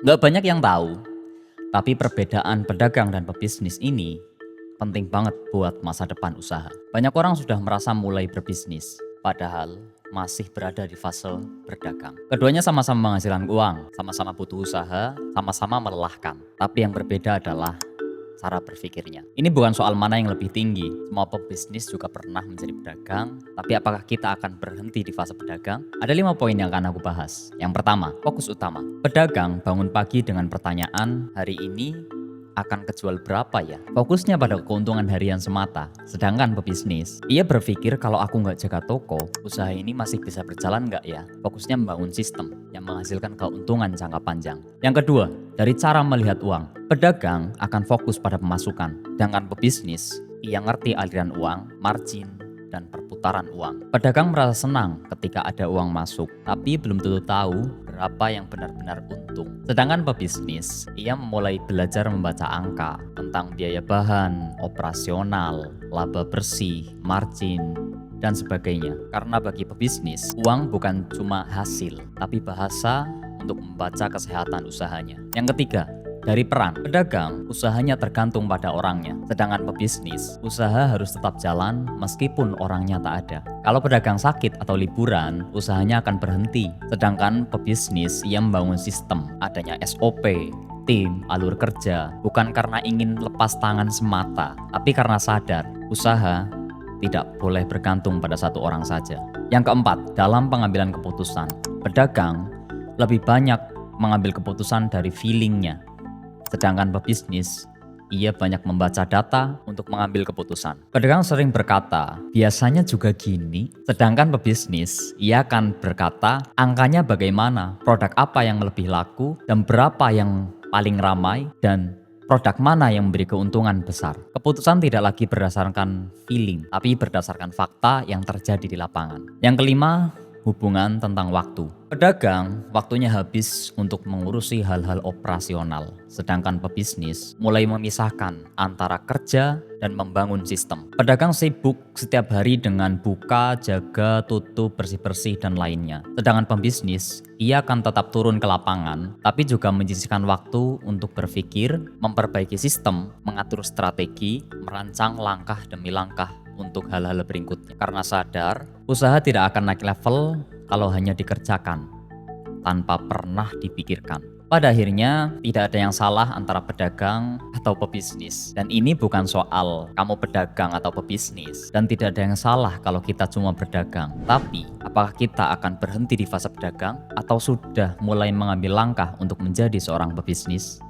Nggak banyak yang tahu, tapi perbedaan pedagang dan pebisnis ini penting banget buat masa depan usaha. Banyak orang sudah merasa mulai berbisnis, padahal masih berada di fase berdagang. Keduanya sama-sama menghasilkan uang, sama-sama butuh usaha, sama-sama melelahkan. Tapi yang berbeda adalah cara berpikirnya. Ini bukan soal mana yang lebih tinggi. Semua pebisnis juga pernah menjadi pedagang, tapi apakah kita akan berhenti di fase pedagang? Ada 5 poin yang akan aku bahas. Yang pertama, fokus utama. Pedagang bangun pagi dengan pertanyaan, hari ini akan kejual berapa ya? Fokusnya pada keuntungan harian semata. Sedangkan pebisnis, ia berpikir kalau aku nggak jaga toko, usaha ini masih bisa berjalan nggak ya? Fokusnya membangun sistem yang menghasilkan keuntungan jangka panjang. Yang kedua, dari cara melihat uang. Pedagang akan fokus pada pemasukan. Sedangkan pebisnis, ia ngerti aliran uang, margin, dan perputaran uang. Pedagang merasa senang ketika ada uang masuk, tapi belum tentu tahu berapa yang benar-benar untung. Sedangkan pebisnis, ia mulai belajar membaca angka tentang biaya bahan, operasional, laba bersih, margin, dan sebagainya. Karena bagi pebisnis, uang bukan cuma hasil, tapi bahasa untuk membaca kesehatan usahanya. Yang ketiga, dari peran, pedagang usahanya tergantung pada orangnya. Sedangkan pebisnis, usaha harus tetap jalan meskipun orangnya tak ada. Kalau pedagang sakit atau liburan, usahanya akan berhenti. Sedangkan pebisnis, ia membangun sistem, adanya SOP, tim, alur kerja, bukan karena ingin lepas tangan semata, tapi karena sadar, usaha tidak boleh bergantung pada satu orang saja. Yang keempat, dalam pengambilan keputusan, pedagang lebih banyak mengambil keputusan dari feelingnya. Sedangkan pebisnis, ia banyak membaca data untuk mengambil keputusan. Pedagang sering berkata, biasanya juga gini. Sedangkan pebisnis, ia akan berkata, angkanya bagaimana, produk apa yang lebih laku, dan berapa yang paling ramai, dan produk mana yang memberi keuntungan besar. Keputusan tidak lagi berdasarkan feeling, tapi berdasarkan fakta yang terjadi di lapangan. Yang kelima, hubungan tentang waktu. Pedagang, waktunya habis untuk mengurusi hal-hal operasional. Sedangkan pebisnis mulai memisahkan antara kerja dan membangun sistem. Pedagang sibuk setiap hari dengan buka, jaga, tutup, bersih-bersih, dan lainnya. Sedangkan pebisnis, ia akan tetap turun ke lapangan, tapi juga menyisihkan waktu untuk berpikir, memperbaiki sistem, mengatur strategi, merancang langkah demi langkah untuk hal-hal berikutnya. Karena sadar, usaha tidak akan naik level kalau hanya dikerjakan tanpa pernah dipikirkan. Pada akhirnya, tidak ada yang salah antara pedagang atau pebisnis. Dan ini bukan soal kamu pedagang atau pebisnis. Dan tidak ada yang salah kalau kita cuma berdagang. Tapi, apakah kita akan berhenti di fase pedagang atau sudah mulai mengambil langkah untuk menjadi seorang pebisnis?